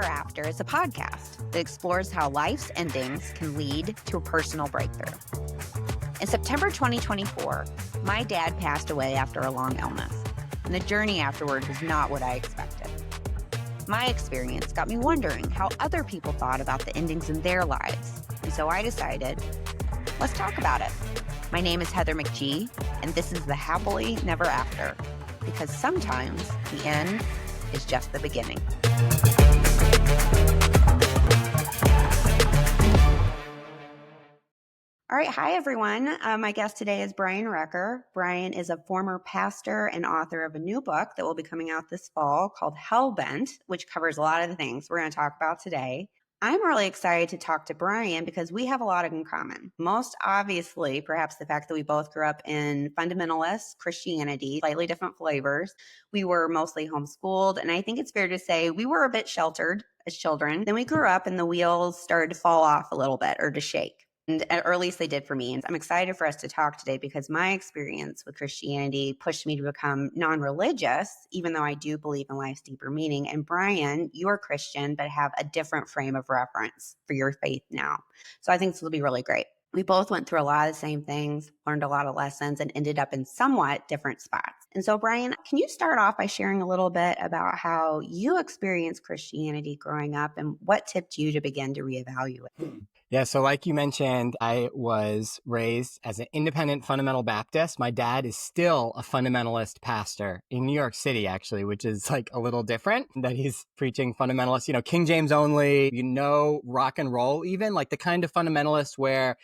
After is a podcast that explores how life's endings can lead to a personal breakthrough. In September 2024, my dad passed away after a long illness, and the journey afterward was not what I expected. My experience got me wondering how other people thought about the endings in their lives, and so I decided, let's talk about it. My name is Heather McG, and this is the Happily Never After, because sometimes the end is just the beginning. All right. Hi, everyone. My guest today is Brian Recker. Brian is a former pastor and author of a new book that will be coming out this fall called Hellbent, which covers a lot of the things we're going to talk about today. I'm really excited to talk to Brian because we have a lot in common. Most obviously, perhaps the fact that we both grew up in fundamentalist Christianity, slightly different flavors. We were mostly homeschooled, and I think it's fair to say we were a bit sheltered as children. Then we grew up and the wheels started to fall off a little bit or to shake. Or at least they did for me. And I'm excited for us to talk today because my experience with Christianity pushed me to become non-religious, even though I do believe in life's deeper meaning. And Brian, you are Christian, but have a different frame of reference for your faith now. So I think this will be really great. We both went through a lot of the same things, learned a lot of lessons, and ended up in somewhat different spots. And so, Brian, can you start off by sharing a little bit about how you experienced Christianity growing up and what tipped you to begin to reevaluate? Yeah, so like you mentioned, I was raised as an independent fundamental Baptist. My dad is still a fundamentalist pastor in New York City, actually, which is like a little different, that he's preaching fundamentalist, King James only, rock and roll even, like the kind of fundamentalist where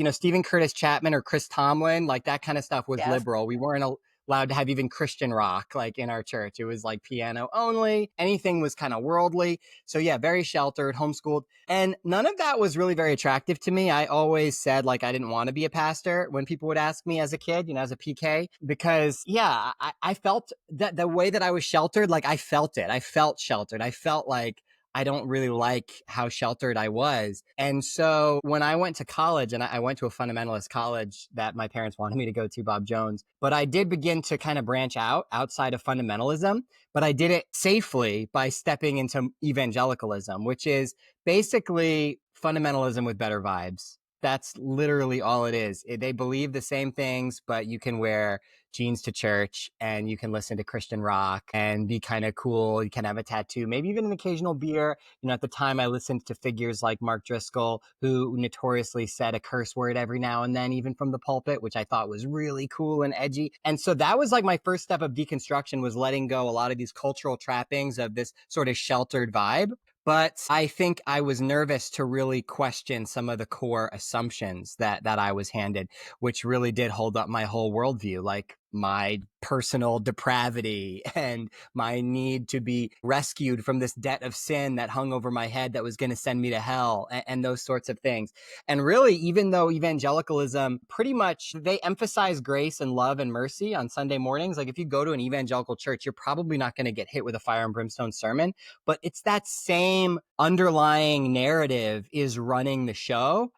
Stephen Curtis Chapman or Chris Tomlin, like that kind of stuff was liberal. We weren't allowed to have even Christian rock like in our church. It was like piano only. Anything was kind of worldly. So yeah, very sheltered, homeschooled. And none of that was really very attractive to me. I always said like I didn't want to be a pastor when people would ask me as a kid, as a PK, because I felt that the way that I was sheltered, like I felt it. I felt sheltered. I felt like I don't really like how sheltered I was. And so when I went to college, and I went to a fundamentalist college that my parents wanted me to go to, Bob Jones, but I did begin to kind of branch outside of fundamentalism, but I did it safely by stepping into evangelicalism, which is basically fundamentalism with better vibes. That's literally all it is. They believe the same things, but you can wear jeans to church and you can listen to Christian rock and be kind of cool. You can have a tattoo, maybe even an occasional beer. At the time I listened to figures like Mark Driscoll, who notoriously said a curse word every now and then, even from the pulpit, which I thought was really cool and edgy. And so that was like my first step of deconstruction, was letting go a lot of these cultural trappings of this sort of sheltered vibe. But I think I was nervous to really question some of the core assumptions that I was handed, which really did hold up my whole worldview, like my personal depravity and my need to be rescued from this debt of sin that hung over my head that was going to send me to hell, and those sorts of things. And really, even though evangelicalism, pretty much they emphasize grace and love and mercy on Sunday mornings, like if you go to an evangelical church, you're probably not going to get hit with a fire and brimstone sermon, but it's that same underlying narrative is running the show.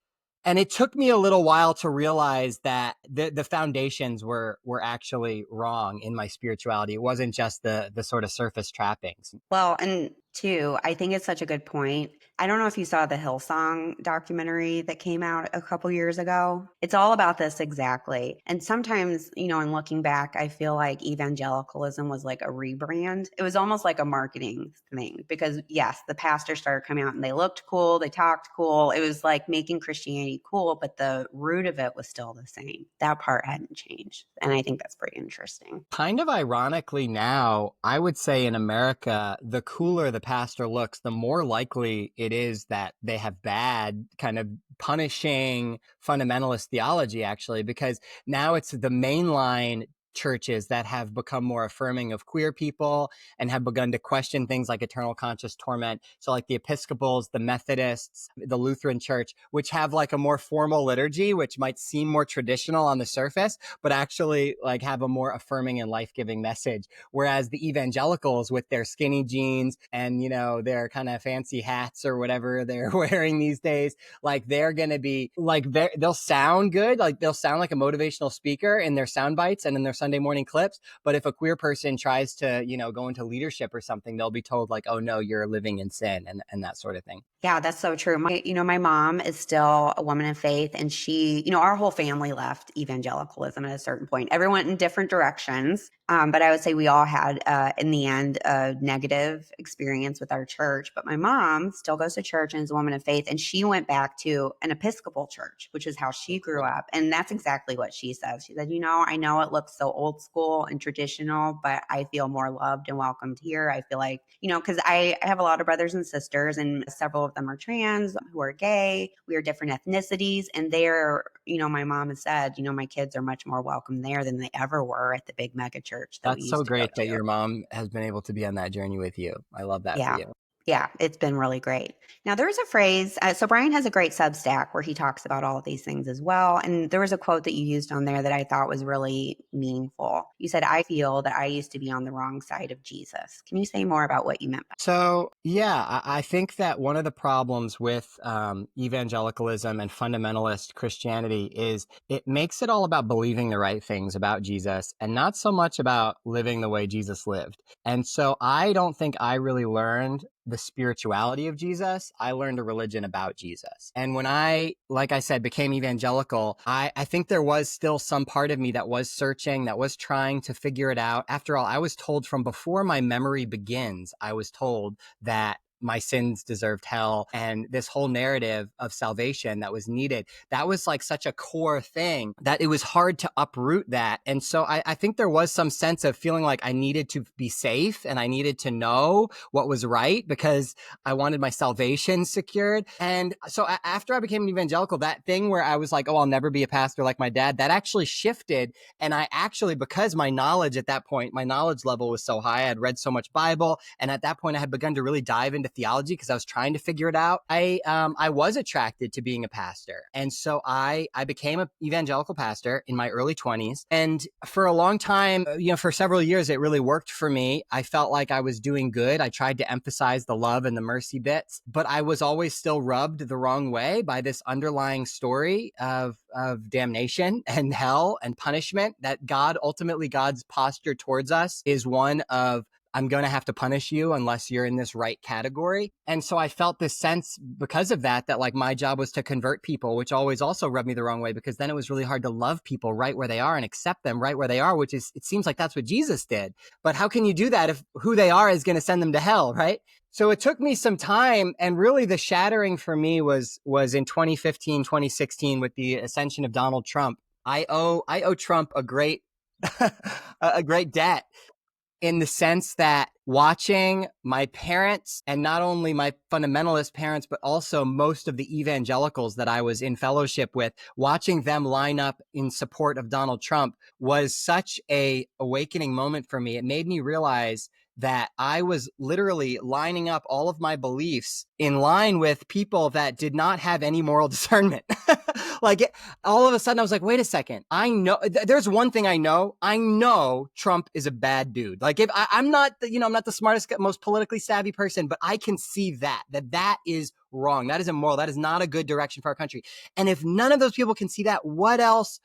And it took me a little while to realize that the foundations were actually wrong in my spirituality. It wasn't just the sort of surface trappings. Well, and two, I think it's such a good point. I don't know if you saw the Hillsong documentary that came out a couple years ago. It's all about this exactly. And sometimes, in looking back, I feel like evangelicalism was like a rebrand. It was almost like a marketing thing because yes, the pastors started coming out and they looked cool. They talked cool. It was like making Christianity cool, but the root of it was still the same. That part hadn't changed. And I think that's pretty interesting. Kind of ironically now, I would say in America, the cooler the pastor looks, the more likely it is that they have bad kind of punishing fundamentalist theology, actually, because now it's the mainline churches that have become more affirming of queer people and have begun to question things like eternal conscious torment. So like the Episcopals, the Methodists, the Lutheran Church, which have like a more formal liturgy, which might seem more traditional on the surface, but actually like have a more affirming and life-giving message. Whereas the evangelicals with their skinny jeans and, their kind of fancy hats or whatever they're wearing these days, like they're going to be like, they'll sound good. Like they'll sound like a motivational speaker in their sound bites and in their Sunday Sunday morning clips. But if a queer person tries to, go into leadership or something, they'll be told like, oh no, you're living in sin and that sort of thing. Yeah, that's so true. My mom is still a woman of faith, and she, our whole family left evangelicalism at a certain point. Everyone went in different directions. But I would say we all had, in the end, a negative experience with our church. But my mom still goes to church and is a woman of faith. And she went back to an Episcopal church, which is how she grew up. And that's exactly what she says. She said, I know it looks so old school and traditional, but I feel more loved and welcomed here. I feel like, because I have a lot of brothers and sisters, and several of them are trans, who are gay. We are different ethnicities. And they're, my mom has said, my kids are much more welcome there than they ever were at the big mega church that we That's used so to go great that to. your mom has been able to be on that journey with you. I love that for Yeah. you. Yeah, it's been really great. Now, there's a phrase. So Brian has a great Substack where he talks about all of these things as well. And there was a quote that you used on there that I thought was really meaningful. You said, I feel that I used to be on the wrong side of Jesus. Can you say more about what you meant by that? So, yeah, I think that one of the problems with evangelicalism and fundamentalist Christianity is it makes it all about believing the right things about Jesus and not so much about living the way Jesus lived. And so I don't think I really learned the spirituality of Jesus. I learned a religion about Jesus. And when I, like I said, became evangelical, I think there was still some part of me that was searching, that was trying to figure it out. After all, I was told from before my memory begins, I was told that my sins deserved hell, and this whole narrative of salvation that was needed, that was like such a core thing that it was hard to uproot that. And so I think there was some sense of feeling like I needed to be safe and I needed to know what was right because I wanted my salvation secured. And so after I became an evangelical, that thing where I was like, oh, I'll never be a pastor like my dad, that actually shifted. And I actually, because my knowledge at that point, my knowledge level was so high, I had read so much Bible. And at that point I had begun to really dive into theology because I was trying to figure it out. I was attracted to being a pastor. And so I became an evangelical pastor in my early 20s. And for a long time, for several years, it really worked for me. I felt like I was doing good. I tried to emphasize the love and the mercy bits, but I was always still rubbed the wrong way by this underlying story of damnation and hell and punishment, that God's posture towards us is one of, I'm going to have to punish you unless you're in this right category. And so I felt this sense because of that like my job was to convert people, which always also rubbed me the wrong way, because then it was really hard to love people right where they are and accept them right where they are, which is, it seems like that's what Jesus did. But how can you do that if who they are is going to send them to hell, right? So it took me some time, and really the shattering for me was in 2015, 2016 with the ascension of Donald Trump. I owe Trump a great a great debt, in the sense that watching my parents, and not only my fundamentalist parents, but also most of the evangelicals that I was in fellowship with, watching them line up in support of Donald Trump was such a awakening moment for me. It made me realize that I was literally lining up all of my beliefs in line with people that did not have any moral discernment. All of a sudden I was like, wait a second. I know there's one thing I know Trump is a bad dude. Like, if I'm not the smartest, most politically savvy person, but I can see that is wrong. That is immoral. That is not a good direction for our country. And if none of those people can see that, what else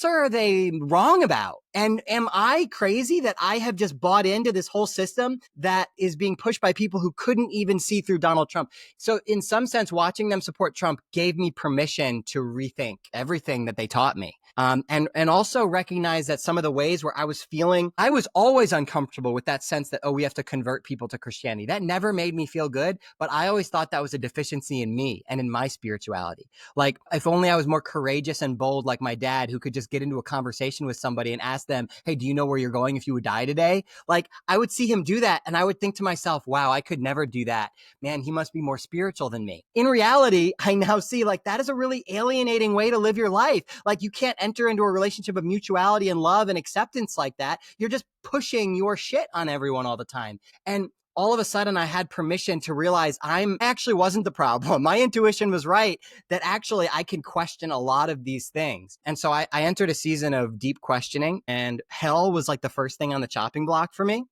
are they wrong about? And am I crazy that I have just bought into this whole system that is being pushed by people who couldn't even see through Donald Trump? So in some sense, watching them support Trump gave me permission to rethink everything that they taught me. And also recognize that some of the ways where I was always uncomfortable with that sense that, oh, we have to convert people to Christianity. That never made me feel good, but I always thought that was a deficiency in me and in my spirituality. Like, if only I was more courageous and bold like my dad, who could just get into a conversation with somebody and ask them, hey, do you know where you're going if you would die today? Like, I would see him do that and I would think to myself, wow, I could never do that. Man, he must be more spiritual than me. In reality, I now see like that is a really alienating way to live your life. Like, you can't enter into a relationship of mutuality and love and acceptance like that. You're just pushing your shit on everyone all the time. And all of a sudden I had permission to realize I actually wasn't the problem. My intuition was right, that actually I can question a lot of these things. And so I entered a season of deep questioning, and hell was like the first thing on the chopping block for me.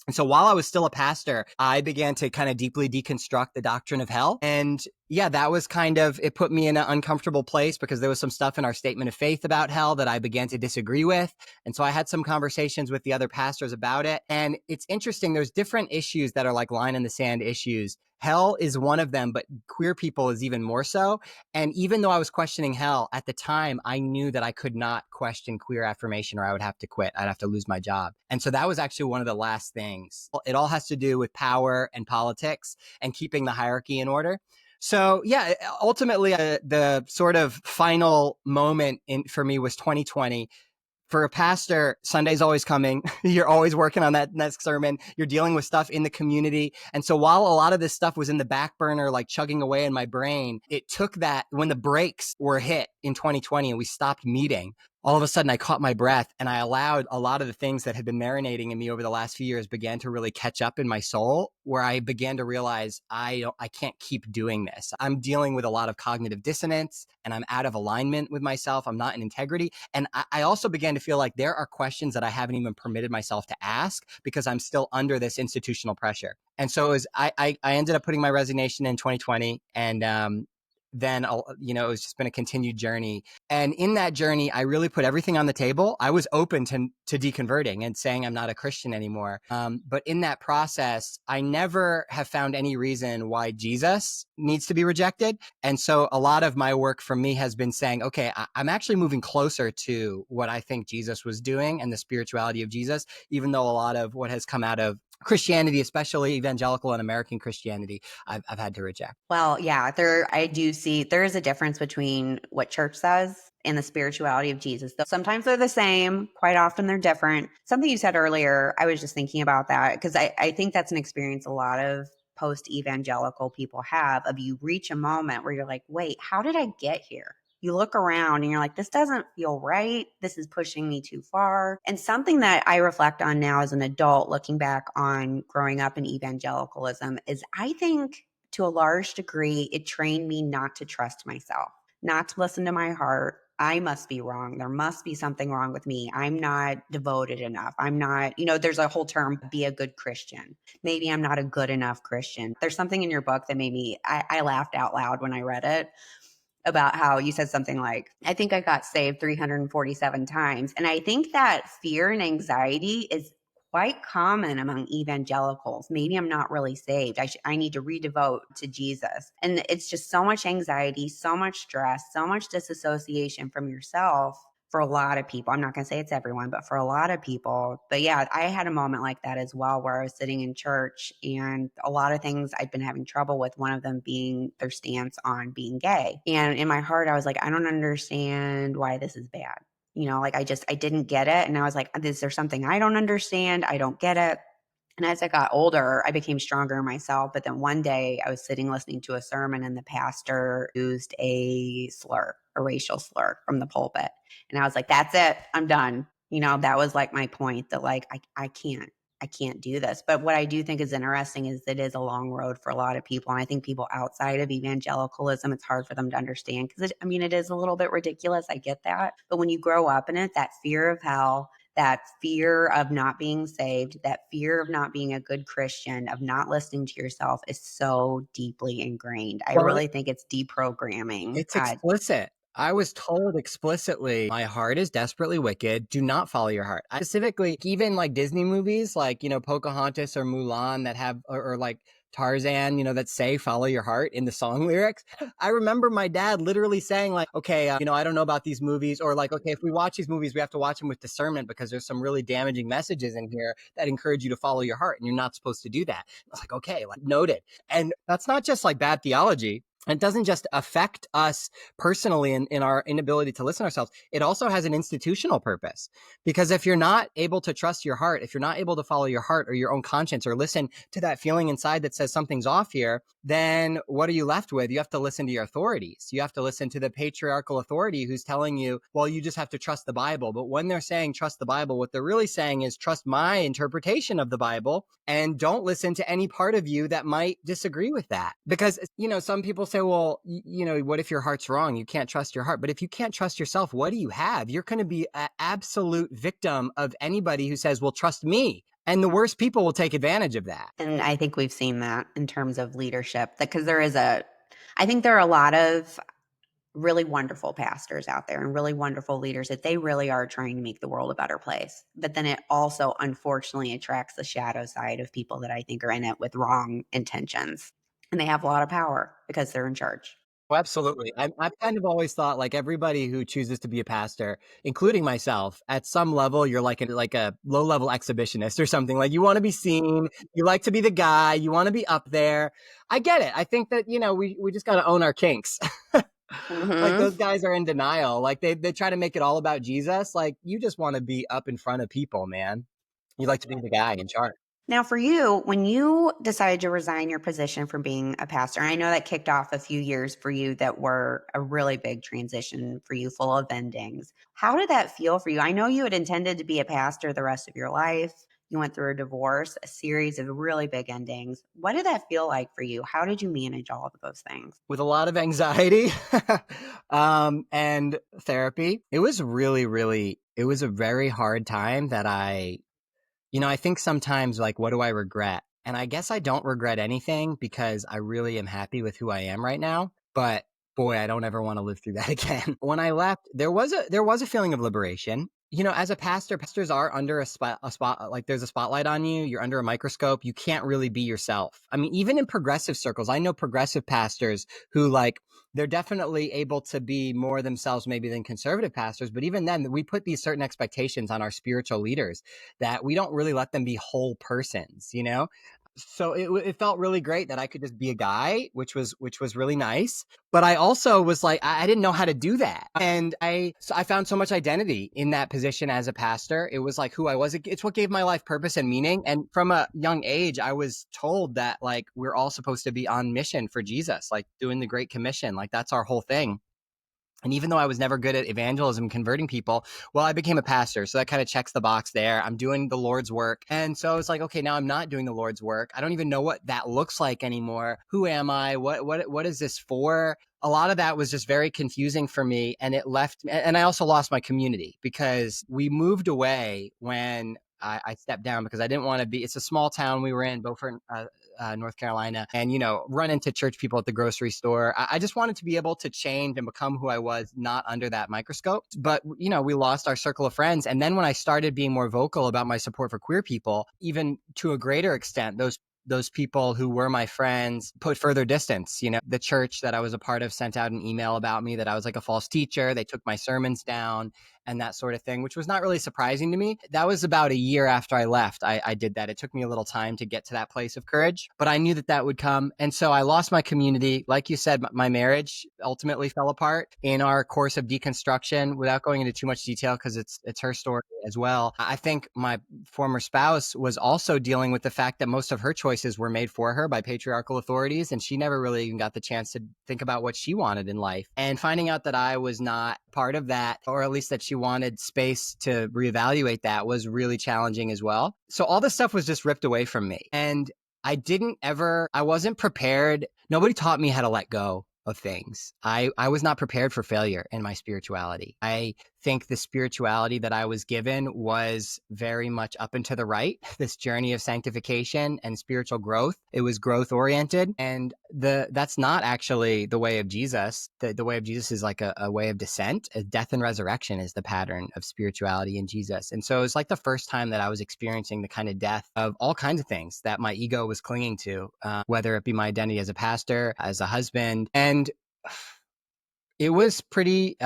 And so while I was still a pastor, I began to kind of deeply deconstruct the doctrine of hell. And yeah, that was kind of, it put me in an uncomfortable place because there was some stuff in our statement of faith about hell that I began to disagree with. And so I had some conversations with the other pastors about it. And it's interesting, there's different issues that are like line in the sand issues. Hell is one of them, but queer people is even more so. And even though I was questioning hell at the time, I knew that I could not question queer affirmation or I would have to quit. I'd have to lose my job. And so that was actually one of the last things. It all has to do with power and politics and keeping the hierarchy in order. So yeah, ultimately the sort of final moment for me was 2020. For a pastor, Sunday's always coming. You're always working on that next sermon. You're dealing with stuff in the community. And so while a lot of this stuff was in the back burner, like chugging away in my brain, it took that when the brakes were hit in 2020 and we stopped meeting, all of a sudden I caught my breath and I allowed a lot of the things that had been marinating in me over the last few years began to really catch up in my soul, where I began to realize I can't keep doing this. I'm dealing with a lot of cognitive dissonance and I'm out of alignment with myself. I'm not in integrity. And I also began to feel like there are questions that I haven't even permitted myself to ask because I'm still under this institutional pressure. And so I ended up putting my resignation in 2020 and, then, it was just been a continued journey. And in that journey, I really put everything on the table. I was open to deconverting and saying I'm not a Christian anymore. But in that process, I never have found any reason why Jesus needs to be rejected. And so a lot of my work for me has been saying, okay, I'm actually moving closer to what I think Jesus was doing and the spirituality of Jesus, even though a lot of what has come out of Christianity, especially evangelical and American Christianity, I've had to reject. Well, yeah, I do see there is a difference between what church says and the spirituality of Jesus. Sometimes they're the same, quite often they're different. Something you said earlier, I was just thinking about that because I think that's an experience a lot of post-evangelical people have, of you reach a moment where you're like, wait, how did I get here? You look around and you're like, this doesn't feel right. This is pushing me too far. And something that I reflect on now as an adult, looking back on growing up in evangelicalism, is I think to a large degree, it trained me not to trust myself, not to listen to my heart. I must be wrong. There must be something wrong with me. I'm not devoted enough. I'm not, there's a whole term, be a good Christian. Maybe I'm not a good enough Christian. There's something in your book that made me, I laughed out loud when I read it, about how you said something like, I think I got saved 347 times. And I think that fear and anxiety is quite common among evangelicals. Maybe I'm not really saved. I need to redevote to Jesus. And it's just so much anxiety, so much stress, so much disassociation from yourself for a lot of people. I'm not going to say it's everyone, but for a lot of people. But yeah, I had a moment like that as well, where I was sitting in church and a lot of things I'd been having trouble with, one of them being their stance on being gay. And in my heart, I was like, I don't understand why this is bad. I didn't get it. And I was like, is there something I don't understand? I don't get it. And as I got older, I became stronger in myself. But then one day I was sitting listening to a sermon and the pastor used a racial slur from the pulpit. And I was like, that's it. I'm done. That was like my point, that like, I can't do this. But what I do think is interesting is it is a long road for a lot of people. And I think people outside of evangelicalism, it's hard for them to understand because it is a little bit ridiculous. I get that. But when you grow up in it, that fear of hell, that fear of not being saved, that fear of not being a good Christian, of not listening to yourself is so deeply ingrained. I really think it's deprogramming. It's explicit. I was told explicitly, my heart is desperately wicked. Do not follow your heart. Specifically, even like Disney movies, like, Pocahontas or Mulan that have, or like Tarzan, that say follow your heart in the song lyrics. I remember my dad literally saying like, okay, I don't know about these movies, or like, okay, if we watch these movies, we have to watch them with discernment because there's some really damaging messages in here that encourage you to follow your heart and you're not supposed to do that. I was like, okay, like noted. And that's not just like bad theology. It doesn't just affect us personally in our inability to listen to ourselves. It also has an institutional purpose. Because if you're not able to trust your heart, if you're not able to follow your heart or your own conscience or listen to that feeling inside that says something's off here, then what are you left with? You have to listen to your authorities. You have to listen to the patriarchal authority who's telling you, well, you just have to trust the Bible. But when they're saying trust the Bible, what they're really saying is trust my interpretation of the Bible and don't listen to any part of you that might disagree with that. Because, some people say, say, well, what if your heart's wrong? You can't trust your heart. But if you can't trust yourself, what do you have? You're going to be an absolute victim of anybody who says, well, trust me. And the worst people will take advantage of that. And I think we've seen that in terms of leadership, because I think there are a lot of really wonderful pastors out there and really wonderful leaders that they really are trying to make the world a better place. But then it also, unfortunately, attracts the shadow side of people that I think are in it with wrong intentions. And they have a lot of power because they're in charge. Well, absolutely. I've kind of always thought like everybody who chooses to be a pastor, including myself, at some level, you're like a low level exhibitionist or something. Like you want to be seen, you like to be the guy, you want to be up there. I get it. I think that, we just got to own our kinks. Like those guys are in denial. Like they try to make it all about Jesus. Like you just want to be up in front of people, man. You like to be the guy in charge. Now, for you, when you decided to resign your position from being a pastor, and I know that kicked off a few years for you that were a really big transition for you, full of endings. How did that feel for you? I know you had intended to be a pastor the rest of your life. You went through a divorce, a series of really big endings. What did that feel like for you? How did you manage all of those things? With a lot of anxiety and therapy. It was it was a very hard time that I think sometimes like, what do I regret? And I guess I don't regret anything because I really am happy with who I am right now. But boy, I don't ever want to live through that again. When I left, there was a feeling of liberation. As a pastor, pastors are under a spot, like there's a spotlight on you. You're under a microscope. You can't really be yourself. I mean, even in progressive circles, I know progressive pastors who like, they're definitely able to be more themselves maybe than conservative pastors. But even then, we put these certain expectations on our spiritual leaders that we don't really let them be whole persons. So it felt really great that I could just be a guy, which was really nice. But I also was like, I didn't know how to do that. And I found so much identity in that position as a pastor. It was like who I was. It's what gave my life purpose and meaning. And from a young age, I was told that like, we're all supposed to be on mission for Jesus, like doing the Great Commission. Like that's our whole thing. And even though I was never good at evangelism, converting people, well, I became a pastor. So that kind of checks the box there. I'm doing the Lord's work. And so it's like, okay, now I'm not doing the Lord's work. I don't even know what that looks like anymore. Who am I? What is this for? A lot of that was just very confusing for me. And it left, and I also lost my community because we moved away when I stepped down because I didn't want to be, it's a small town we were in, Beaufort, North Carolina, and, run into church people at the grocery store. I just wanted to be able to change and become who I was, not under that microscope. But, we lost our circle of friends. And then when I started being more vocal about my support for queer people, even to a greater extent, those people who were my friends put further distance. The church that I was a part of sent out an email about me that I was like a false teacher. They took my sermons down and that sort of thing, which was not really surprising to me. That was about a year after I left. I did that. It took me a little time to get to that place of courage, but I knew that would come. And so I lost my community. Like you said, my marriage ultimately fell apart in our course of deconstruction. Without going into too much detail, because it's her story as well. I think my former spouse was also dealing with the fact that most of her choices were made for her by patriarchal authorities, and she never really even got the chance to think about what she wanted in life. And finding out that I was not part of that, or at least that she wanted space to reevaluate that, was really challenging as well. So all this stuff was just ripped away from me. And I wasn't prepared. Nobody taught me how to let go of things. I was not prepared for failure in my spirituality. I think the spirituality that I was given was very much up and to the right, this journey of sanctification and spiritual growth. It was growth oriented. And that's not actually the way of Jesus. The way of Jesus is like a way of descent. Death and resurrection is the pattern of spirituality in Jesus. And so it's like the first time that I was experiencing the kind of death of all kinds of things that my ego was clinging to, whether it be my identity as a pastor, as a husband. And it was pretty,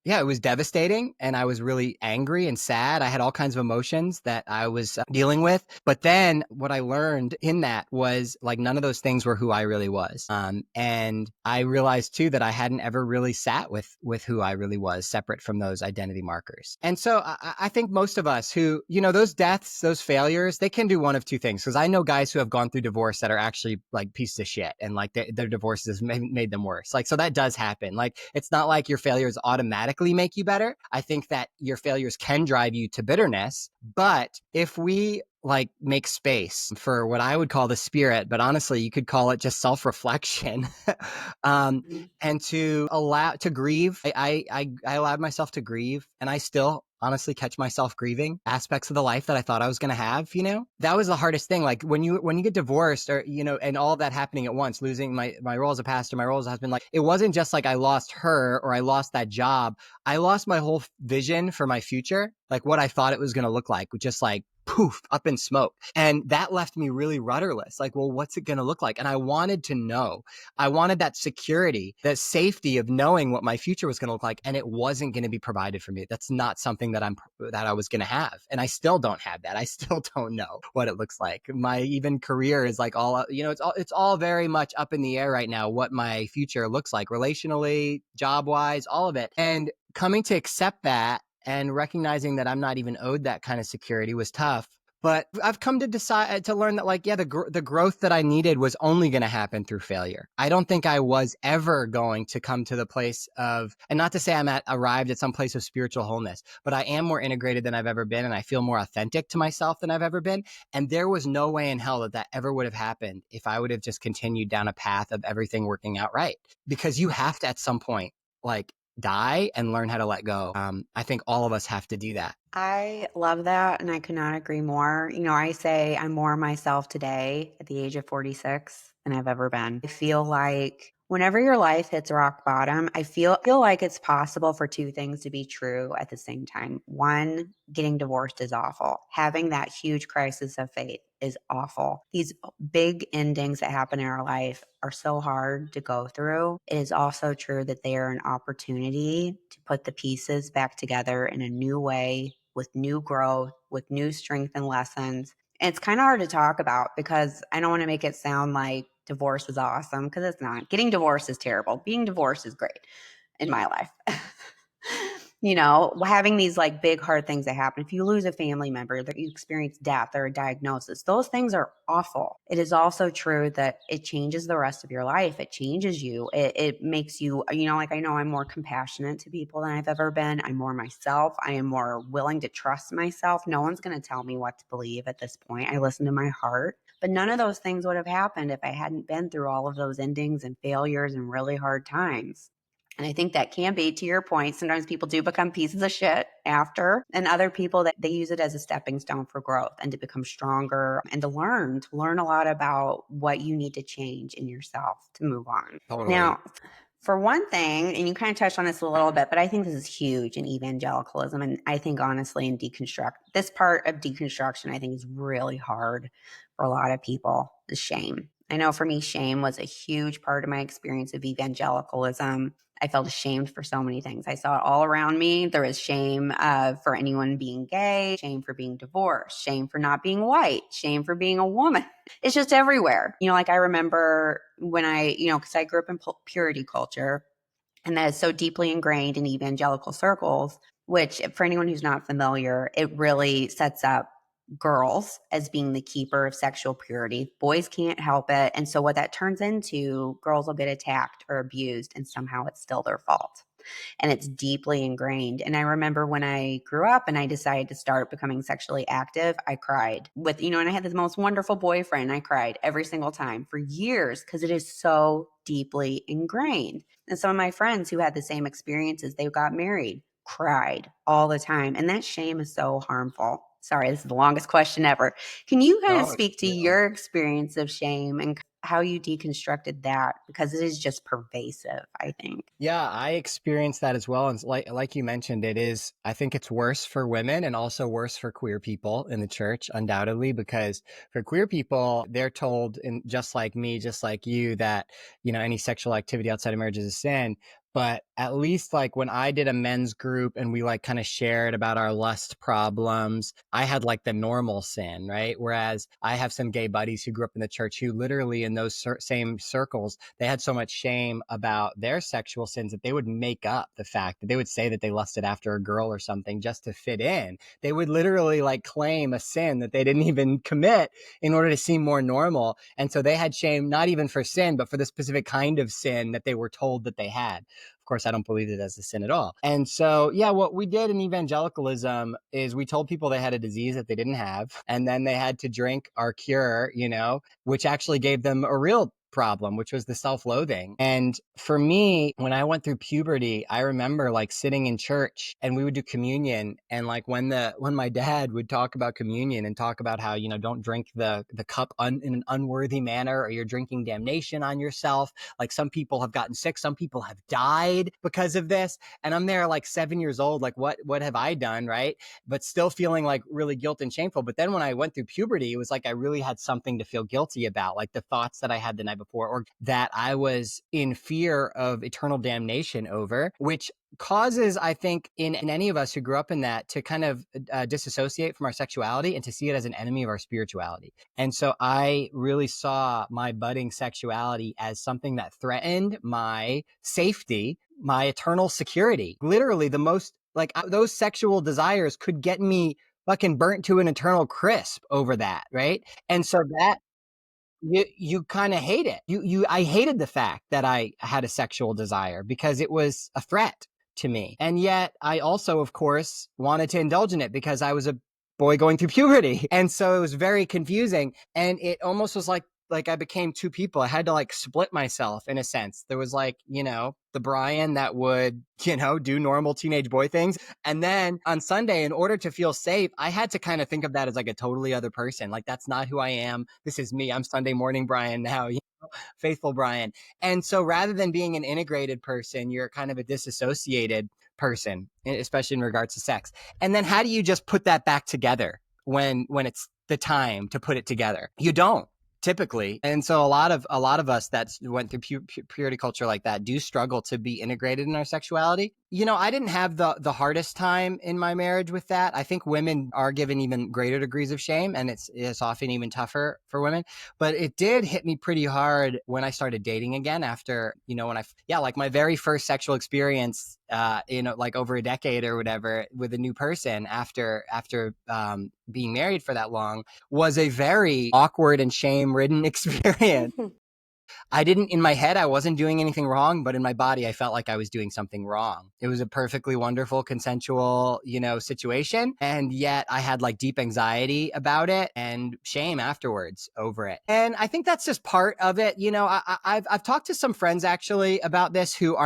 it was devastating, and I was really angry and sad. I had all kinds of emotions that I was dealing with. But then what I learned in that was like none of those things were who I really was. And I realized too that I hadn't ever really sat with who I really was, separate from those identity markers. And so I think most of us who, those deaths, those failures, they can do one of two things. Because I know guys who have gone through divorce that are actually like pieces of shit, and like their divorces made them worse. Like, so that does happen. Like, it's not like your failures automatically make you better. I think that your failures can drive you to bitterness. But if we like make space for what I would call the spirit, but honestly, you could call it just self-reflection. And to allow to grieve. I allowed myself to grieve, and I still honestly catch myself grieving aspects of the life that I thought I was going to have, that was the hardest thing. Like when you get divorced, or, and all of that happening at once, losing my role as a pastor, my role as a husband, like it wasn't just like I lost her or I lost that job. I lost my whole vision for my future, like what I thought it was going to look like, just like poof, up in smoke. And that left me really rudderless. Like, well, what's it going to look like? And I wanted to know. I wanted that security, that safety of knowing what my future was going to look like, and it wasn't going to be provided for me. That's not something that I was going to have, and I still don't have that. I still don't know what it looks like. My even career is like all, it's all very much up in the air right now. What my future looks like, relationally, job wise, all of it, and coming to accept that and recognizing that I'm not even owed that kind of security was tough. But I've come to decide to learn that, like, yeah, the growth that I needed was only going to happen through failure. I don't think I was ever going to come to the place of, and not to say arrived at some place of spiritual wholeness, but I am more integrated than I've ever been, and I feel more authentic to myself than I've ever been. And there was no way in hell that ever would have happened if I would have just continued down a path of everything working out right. Because you have to, at some point, like, die and learn how to let go. I think all of us have to do that. I love that, and I could not agree more. I say I'm more myself today at the age of 46 than I've ever been. I feel like whenever your life hits rock bottom, I feel like it's possible for two things to be true at the same time. One, getting divorced is awful. Having that huge crisis of faith is awful. These big endings that happen in our life are so hard to go through. It is also true that they are an opportunity to put the pieces back together in a new way, with new growth, with new strength and lessons. And it's kind of hard to talk about because I don't want to make it sound like divorce is awesome, because it's not. Getting divorced is terrible. Being divorced is great in my life. Having these like big hard things that happen. If you lose a family member, that you experience death or a diagnosis, those things are awful. It is also true that it changes the rest of your life. It changes you. It makes you, like, I know I'm more compassionate to people than I've ever been. I'm more myself. I am more willing to trust myself. No one's going to tell me what to believe at this point. I listen to my heart. But none of those things would have happened if I hadn't been through all of those endings and failures and really hard times. And I think that can be, to your point, sometimes people do become pieces of shit after, and other people that they use it as a stepping stone for growth and to become stronger and to learn a lot about what you need to change in yourself to move on. Totally. Now, for one thing, and you kind of touched on this a little bit, but I think this is huge in evangelicalism. And I think honestly in this part of deconstruction, I think is really hard for a lot of people, is shame. I know for me, shame was a huge part of my experience of evangelicalism. I felt ashamed for so many things. I saw it all around me. There was shame for anyone being gay, shame for being divorced, shame for not being white, shame for being a woman. It's just everywhere. Like I remember when because I grew up in purity culture, and that is so deeply ingrained in evangelical circles, which for anyone who's not familiar, it really sets up girls as being the keeper of sexual purity. Boys can't help it. And so what that turns into, girls will get attacked or abused, and somehow it's still their fault. And it's deeply ingrained. And I remember when I grew up and I decided to start becoming sexually active, I cried and I had this most wonderful boyfriend. I cried every single time for years because it is so deeply ingrained. And some of my friends who had the same experiences, they got married, cried all the time. And that shame is so harmful. Sorry, this is the longest question ever. Can you kind of speak to your experience of shame and how you deconstructed that? Because it is just pervasive, I think. Yeah, I experienced that as well. And like you mentioned, I think it's worse for women and also worse for queer people in the church, undoubtedly, because for queer people, they're told, and just like me, just like you, that, any sexual activity outside of marriage is a sin. But at least like when I did a men's group and we like kind of shared about our lust problems, I had like the normal sin, right? Whereas I have some gay buddies who grew up in the church who literally in those same circles, they had so much shame about their sexual sins that they would make up the fact that they would say that they lusted after a girl or something just to fit in. They would literally like claim a sin that they didn't even commit in order to seem more normal. And so they had shame, not even for sin, but for the specific kind of sin that they were told that they had. of course, I don't believe it as a sin at all. And so, yeah, what we did in evangelicalism is we told people they had a disease that they didn't have, and then they had to drink our cure, which actually gave them a real problem, which was the self-loathing. And for me, when I went through puberty, I remember like sitting in church and we would do communion. And like when my dad would talk about communion and talk about how, don't drink the cup in an unworthy manner, or you're drinking damnation on yourself. Like some people have gotten sick, some people have died because of this. And I'm there like 7 years old, like what have I done, right? But still feeling like really guilt and shameful. But then when I went through puberty, it was like I really had something to feel guilty about, like the thoughts that I had the night before, or that I was in fear of eternal damnation over, which causes, I think, in any of us who grew up in that, to kind of disassociate from our sexuality and to see it as an enemy of our spirituality. And so I really saw my budding sexuality as something that threatened my safety, my eternal security. Literally, the most, like, those sexual desires could get me fucking burnt to an eternal crisp over that, right? And so that you kind of hate it. I hated the fact that I had a sexual desire because it was a threat to me. And yet I also, of course, wanted to indulge in it because I was a boy going through puberty. And so it was very confusing. And it almost was like I became two people. I had to like split myself in a sense. There was like, the Brian that would, do normal teenage boy things. And then on Sunday, in order to feel safe, I had to kind of think of that as like a totally other person. Like, that's not who I am. This is me. I'm Sunday morning Brian now, faithful Brian. And so rather than being an integrated person, you're kind of a disassociated person, especially in regards to sex. And then how do you just put that back together when it's the time to put it together? You don't. Typically. And so a lot of us that went through purity culture like that do struggle to be integrated in our sexuality. I didn't have the hardest time in my marriage with that. I think women are given even greater degrees of shame, and it's often even tougher for women. But it did hit me pretty hard when I started dating again after, like my very first sexual experience, like over a decade or whatever with a new person after being married for that long was a very awkward and shame-ridden experience. In my head, I wasn't doing anything wrong, but in my body, I felt like I was doing something wrong. It was a perfectly wonderful, consensual, situation. And yet I had like deep anxiety about it and shame afterwards over it. And I think that's just part of it. I've talked to some friends actually about this who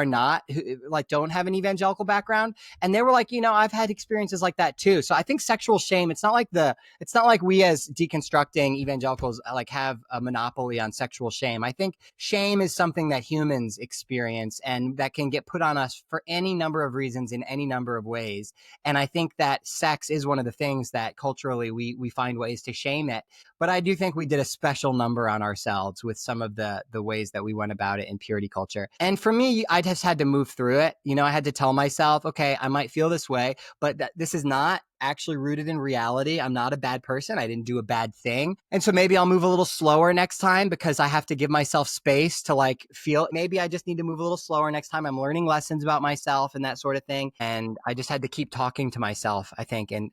like don't have an evangelical background. And they were like, I've had experiences like that too. So I think sexual shame, it's not like we as deconstructing evangelicals like have a monopoly on sexual shame. I think shame is something that humans experience and that can get put on us for any number of reasons in any number of ways. And I think that sex is one of the things that culturally we find ways to shame it. But I do think we did a special number on ourselves with some of the ways that we went about it in purity culture. And for me, I just had to move through it. I had to tell myself, okay, I might feel this way, but this is not actually rooted in reality. I'm not a bad person. I didn't do a bad thing. And so maybe I'll move a little slower next time because I have to give myself space to like feel, maybe I just need to move a little slower next time. I'm learning lessons about myself and that sort of thing. And I just had to keep talking to myself, I think, and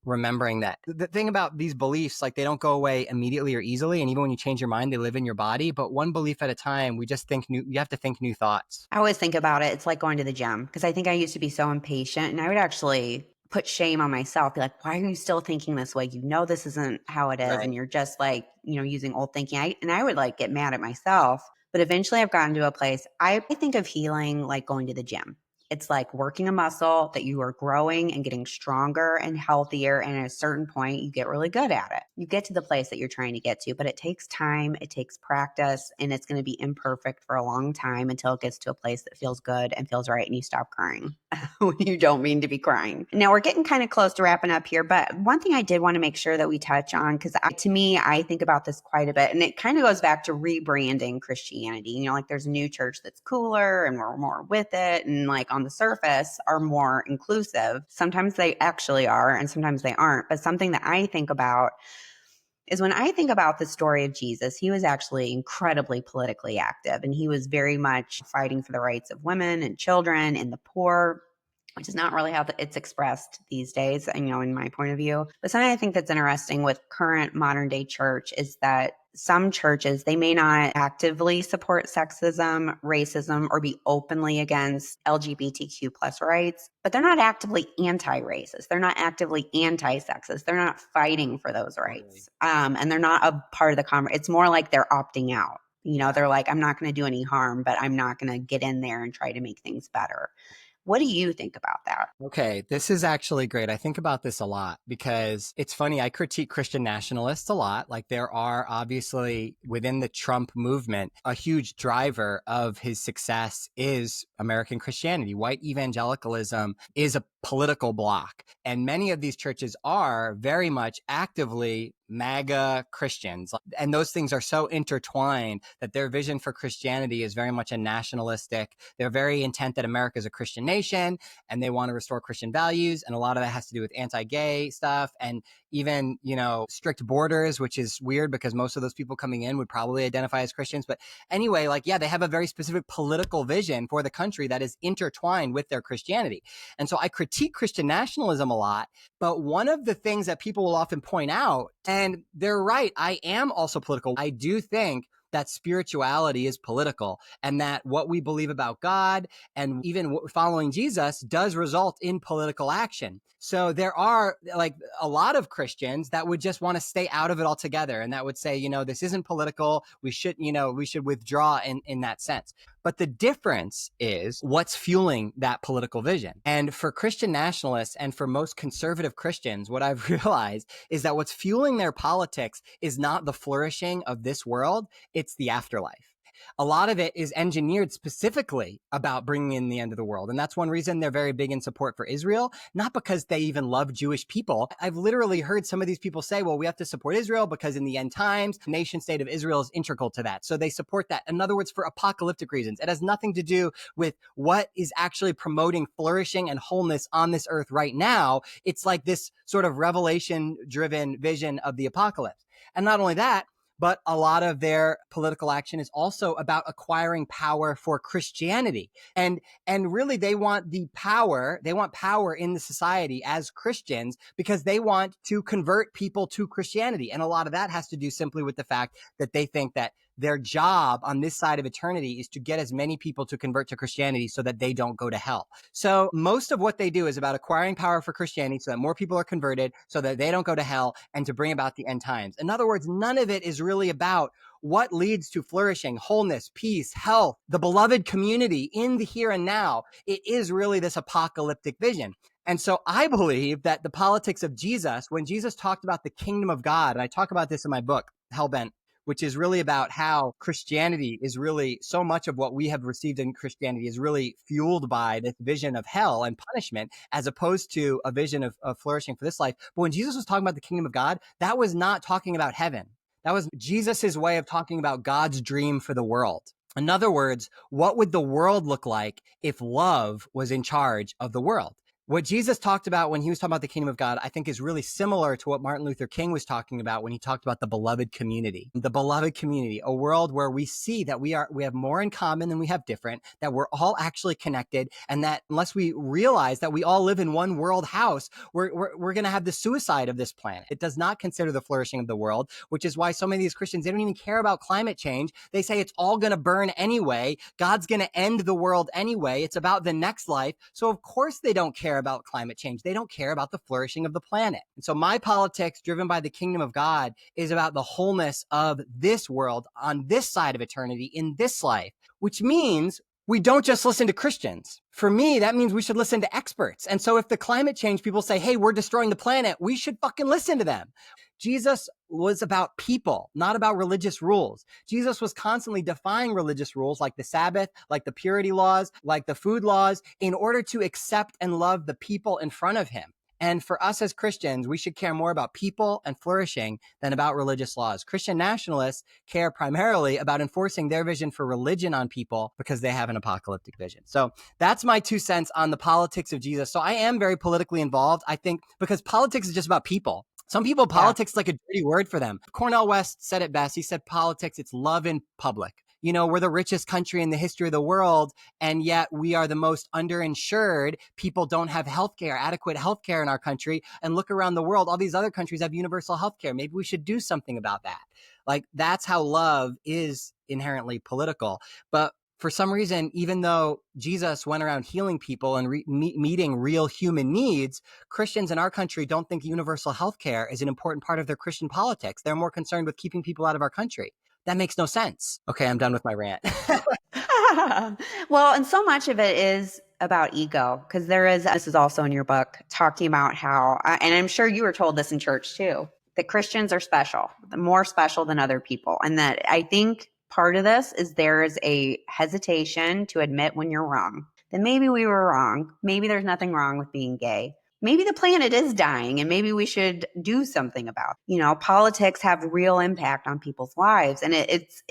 remembering that the thing about these beliefs, like they don't go away immediately or easily. And even when you change your mind, they live in your body. But one belief at a time, you have to think new thoughts. I always think about it. It's like going to the gym because I think I used to be so impatient and I would actually put shame on myself. Be like, why are you still thinking this way? This isn't how it is. Right. And you're just like, using old thinking. And I would like get mad at myself. But eventually I've gotten to a place, I think of healing like going to the gym. It's like working a muscle that you are growing and getting stronger and healthier. And at a certain point, you get really good at it. You get to the place that you're trying to get to, but it takes time, it takes practice, and it's going to be imperfect for a long time until it gets to a place that feels good and feels right and you stop crying when you don't mean to be crying. Now, we're getting kind of close to wrapping up here, but one thing I did want to make sure that we touch on, because to me, I think about this quite a bit, and it kind of goes back to rebranding Christianity. Like there's a new church that's cooler and we're more with it, and like on the surface are more inclusive. Sometimes they actually are, and sometimes they aren't. But something that I think about is when I think about the story of Jesus, he was actually incredibly politically active, and he was very much fighting for the rights of women and children and the poor. which is not really how it's expressed these days, and, in my point of view. But something I think that's interesting with current modern day church is that some churches, they may not actively support sexism, racism, or be openly against LGBTQ plus rights, but they're not actively anti-racist. They're not actively anti-sexist. They're not fighting for those rights. And they're not a part of the conversation. It's more like they're opting out. They're like, I'm not going to do any harm, but I'm not going to get in there and try to make things better. What do you think about that? Okay, this is actually great. I think about this a lot because it's funny. I critique Christian nationalists a lot. Like, there are obviously within the Trump movement, a huge driver of his success is American Christianity. White evangelicalism is a political bloc. And many of these churches are very much actively MAGA Christians. And those things are so intertwined that their vision for Christianity is very much a nationalistic. They're very intent that America is a Christian nation and they want to restore Christian values. And a lot of that has to do with anti-gay stuff and even, strict borders, which is weird because most of those people coming in would probably identify as Christians. But anyway, they have a very specific political vision for the country that is intertwined with their Christianity. And so I critique Christian nationalism a lot. But one of the things that people will often point out, and they're right, I am also political. I do think that spirituality is political and that what we believe about God and even following Jesus does result in political action. So there are a lot of Christians that would just want to stay out of it altogether. And that would say, this isn't political. We should withdraw in that sense. But the difference is what's fueling that political vision. And for Christian nationalists and for most conservative Christians, what I've realized is that what's fueling their politics is not the flourishing of this world, it's the afterlife. A lot of it is engineered specifically about bringing in the end of the world. And that's one reason they're very big in support for Israel, not because they even love Jewish people. I've literally heard some of these people say, well, we have to support Israel because in the end times, the nation state of Israel is integral to that. So they support that. In other words, for apocalyptic reasons. It has nothing to do with what is actually promoting flourishing and wholeness on this earth right now. It's like this sort of revelation-driven vision of the apocalypse. And not only that, but a lot of their political action is also about acquiring power for Christianity. And really they want power in the society as Christians because they want to convert people to Christianity. And a lot of that has to do simply with the fact that they think that their job on this side of eternity is to get as many people to convert to Christianity so that they don't go to hell. So most of what they do is about acquiring power for Christianity so that more people are converted so that they don't go to hell and to bring about the end times. In other words, none of it is really about what leads to flourishing, wholeness, peace, health, the beloved community in the here and now. It is really this apocalyptic vision. And so I believe that the politics of Jesus, when Jesus talked about the kingdom of God, and I talk about this in my book, Hellbent, which is really about how Christianity is really so much of what we have received in Christianity is really fueled by this vision of hell and punishment, as opposed to a vision of flourishing for this life. But when Jesus was talking about the kingdom of God, that was not talking about heaven. That was Jesus's way of talking about God's dream for the world. In other words, what would the world look like if love was in charge of the world? What Jesus talked about when he was talking about the kingdom of God, I think is really similar to what Martin Luther King was talking about when he talked about the beloved community. The beloved community, a world where we see that we have more in common than we have different, that we're all actually connected, and that unless we realize that we all live in one world house, we're going to have the suicide of this planet. It does not consider the flourishing of the world, which is why so many of these Christians, they don't even care about climate change. They say it's all going to burn anyway. God's going to end the world anyway. It's about the next life. So of course they don't care about climate change. They don't care about the flourishing of the planet. And so my politics, driven by the kingdom of God, is about the wholeness of this world on this side of eternity in this life, which means we don't just listen to Christians. For me, that means we should listen to experts. And so if the climate change people say, hey, we're destroying the planet, we should fucking listen to them. Jesus was about people, not about religious rules. Jesus was constantly defying religious rules like the Sabbath, like the purity laws, like the food laws, in order to accept and love the people in front of him. And for us as Christians, we should care more about people and flourishing than about religious laws. Christian nationalists care primarily about enforcing their vision for religion on people because they have an apocalyptic vision. So that's my 2 cents on the politics of Jesus. So I am very politically involved, I think, because politics is just about people. Some people, politics is like a dirty word for them. Cornel West said it best. He said politics, it's love in public. we're the richest country in the history of the world, and yet we are the most underinsured. People don't have healthcare, adequate healthcare in our country. And look around the world, all these other countries have universal healthcare. Maybe we should do something about that. Like, that's how love is inherently political. But for some reason, even though Jesus went around healing people and meeting real human needs, Christians in our country don't think universal healthcare is an important part of their Christian politics. They're more concerned with keeping people out of our country. That makes no sense. Okay, I'm done with my rant. Well, and so much of it is about ego, because this is also in your book, talking about how, and I'm sure you were told this in church too, that Christians are special, more special than other people. And that I think part of this is there is a hesitation to admit when you're wrong. That maybe we were wrong. Maybe there's nothing wrong with being gay. Maybe the planet is dying and maybe we should do something about it. Politics have real impact on people's lives. And it's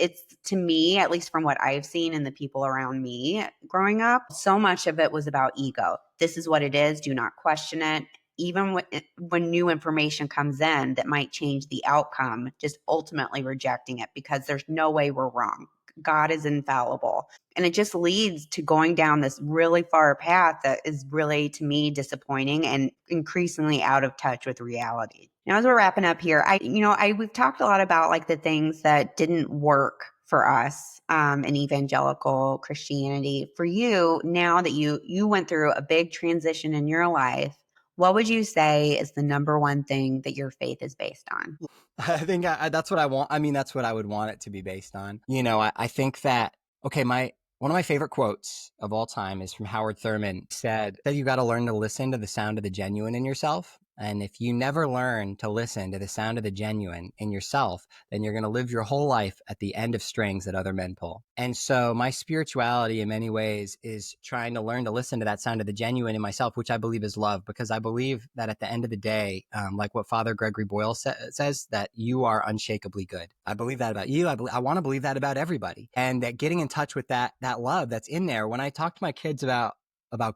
to me, at least from what I've seen in the people around me growing up, so much of it was about ego. This is what it is. Do not question it. Even when new information comes in that might change the outcome, just ultimately rejecting it because there's no way we're wrong. God is infallible. And it just leads to going down this really far path that is really, to me, disappointing and increasingly out of touch with reality. Now, as we're wrapping up here, we've talked a lot about like the things that didn't work for us in evangelical Christianity. For you, now that you went through a big transition in your life, what would you say is the number one thing that your faith is based on? I think that's what I want. I mean, that's what I would want it to be based on. I think that, okay, one of my favorite quotes of all time is from Howard Thurman. He said that you got to learn to listen to the sound of the genuine in yourself. And if you never learn to listen to the sound of the genuine in yourself, then you're going to live your whole life at the end of strings that other men pull. And so my spirituality in many ways is trying to learn to listen to that sound of the genuine in myself, which I believe is love, because I believe that at the end of the day, like what Father Gregory Boyle says, that you are unshakably good. I believe that about you. I want to believe that about everybody. And that getting in touch with that love that's in there. When I talk to my kids about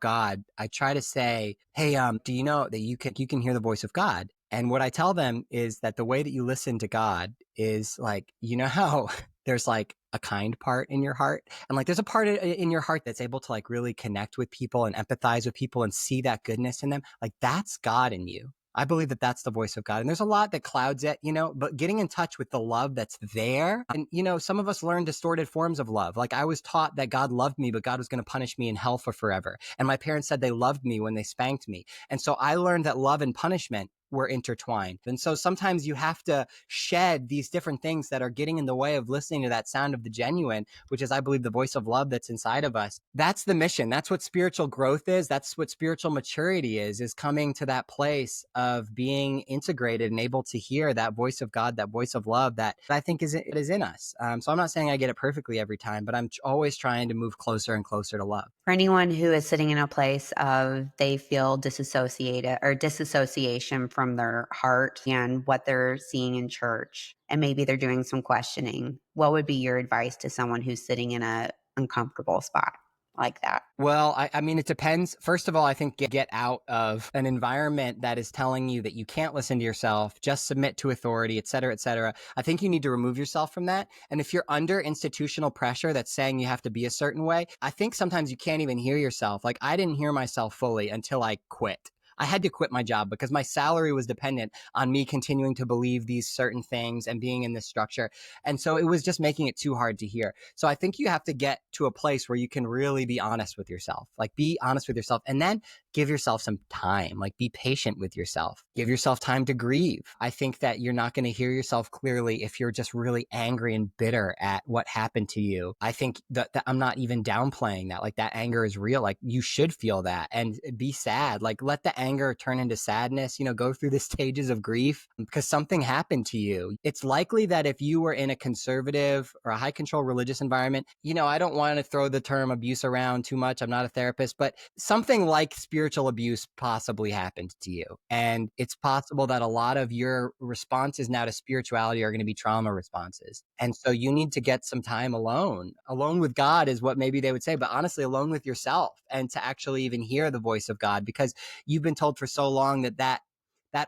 God, I try to say, hey, do you know that you can hear the voice of God? And what I tell them is that the way that you listen to God is like, how there's like a kind part in your heart, and like there's a part in your heart that's able to like really connect with people and empathize with people and see that goodness in them. Like, that's God in you. I believe that that's the voice of God. And there's a lot that clouds it, but getting in touch with the love that's there. And, some of us learn distorted forms of love. Like, I was taught that God loved me, but God was going to punish me in hell for forever. And my parents said they loved me when they spanked me. And so I learned that love and punishment were intertwined. And so sometimes you have to shed these different things that are getting in the way of listening to that sound of the genuine, which is, I believe, the voice of love that's inside of us. That's the mission. That's what spiritual growth is. That's what spiritual maturity is coming to that place of being integrated and able to hear that voice of God, that voice of love that I think is in us. So I'm not saying I get it perfectly every time, but I'm always trying to move closer and closer to love. For anyone who is sitting in a place of they feel disassociated or disassociation from their heart and what they're seeing in church, and maybe they're doing some questioning, what would be your advice to someone who's sitting in an uncomfortable spot like that? Well, I mean, it depends. First of all, I think get out of an environment that is telling you that you can't listen to yourself, just submit to authority, et cetera, et cetera. I think you need to remove yourself from that. And if you're under institutional pressure that's saying you have to be a certain way, I think sometimes you can't even hear yourself. Like, I didn't hear myself fully until I quit. I had to quit my job because my salary was dependent on me continuing to believe these certain things and being in this structure. And so it was just making it too hard to hear. So I think you have to get to a place where you can really be honest with yourself, like be honest with yourself, and then give yourself some time, like be patient with yourself, give yourself time to grieve. I think that you're not going to hear yourself clearly if you're just really angry and bitter at what happened to you. I think that I'm not even downplaying that. Like, that anger is real. Like, you should feel that and be sad. Like, let the anger turn into sadness, go through the stages of grief because something happened to you. It's likely that if you were in a conservative or a high control religious environment, I don't want to throw the term abuse around too much. I'm not a therapist, but something like spiritual abuse possibly happened to you. And it's possible that a lot of your responses now to spirituality are going to be trauma responses. And so you need to get some time alone. Alone with God is what maybe they would say, but honestly, alone with yourself, and to actually even hear the voice of God, because you've been told for so long that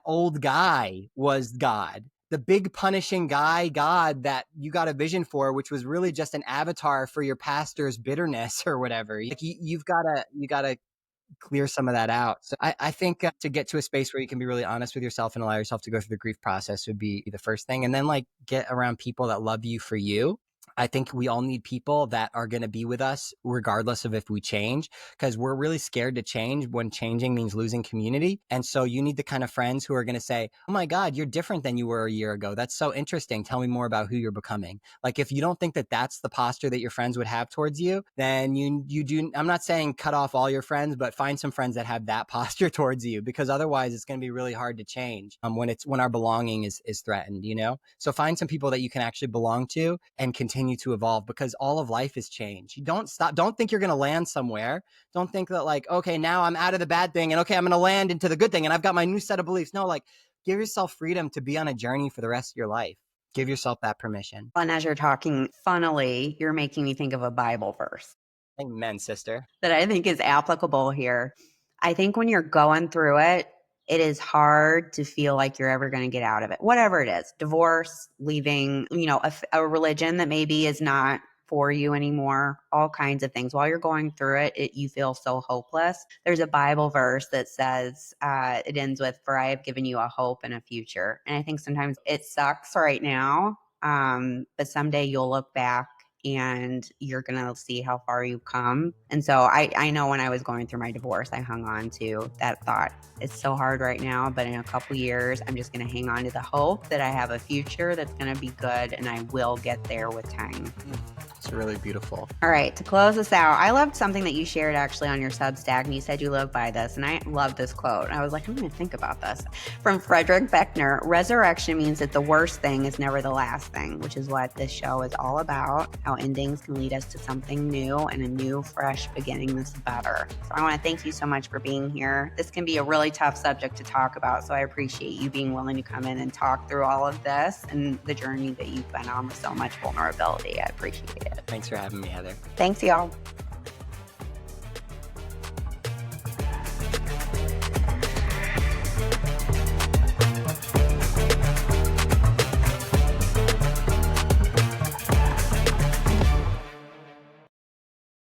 old guy was God. the big punishing guy God that you got a vision for, which was really just an avatar for your pastor's bitterness or whatever. Like you gotta clear some of that out. So I think to get to a space where you can be really honest with yourself and allow yourself to go through the grief process would be the first thing. And then like get around people that love you for you. I think we all need people that are going to be with us regardless of if we change, because we're really scared to change when changing means losing community. And so you need the kind of friends who are going to say, oh my God, you're different than you were a year ago. That's so interesting. Tell me more about who you're becoming. Like if you don't think that that's the posture that your friends would have towards you, then you do. I'm not saying cut off all your friends, but find some friends that have that posture towards you, because otherwise it's going to be really hard to change when our belonging is threatened, you know? So find some people that you can actually belong to and continue to evolve, because all of life is change. You don't stop. Don't think you're going to land somewhere. Don't think that like, okay, now I'm out of the bad thing and okay, I'm going to land into the good thing and I've got my new set of beliefs. No, like give yourself freedom to be on a journey for the rest of your life. Give yourself that permission. And as you're talking, funnily, you're making me think of a Bible verse. Amen, sister. That I think is applicable here. I think when you're going through it, it is hard to feel like you're ever going to get out of it. Whatever it is, divorce, leaving, a religion that maybe is not for you anymore, all kinds of things. While you're going through it, you feel so hopeless. There's a Bible verse that says, it ends with, "For I have given you a hope and a future." And I think sometimes it sucks right now, but someday you'll look back and you're going to see how far you've come. And so I know when I was going through my divorce, I hung on to that thought. It's so hard right now, but in a couple years, I'm just going to hang on to the hope that I have a future that's going to be good and I will get there with time. It's really beautiful. All right, to close this out, I loved something that you shared actually on your Substack, and you said you live by this, and I love this quote. I was like, I'm going to think about this. From Frederick Beckner, "Resurrection means that the worst thing is never the last thing," which is what this show is all about, how endings can lead us to something new and a new, fresh beginning that's better. So I want to thank you so much for being here. This can be a really tough subject to talk about, so I appreciate you being willing to come in and talk through all of this and the journey that you've been on with so much vulnerability. I appreciate it. Thanks for having me, Heather. Thanks, y'all.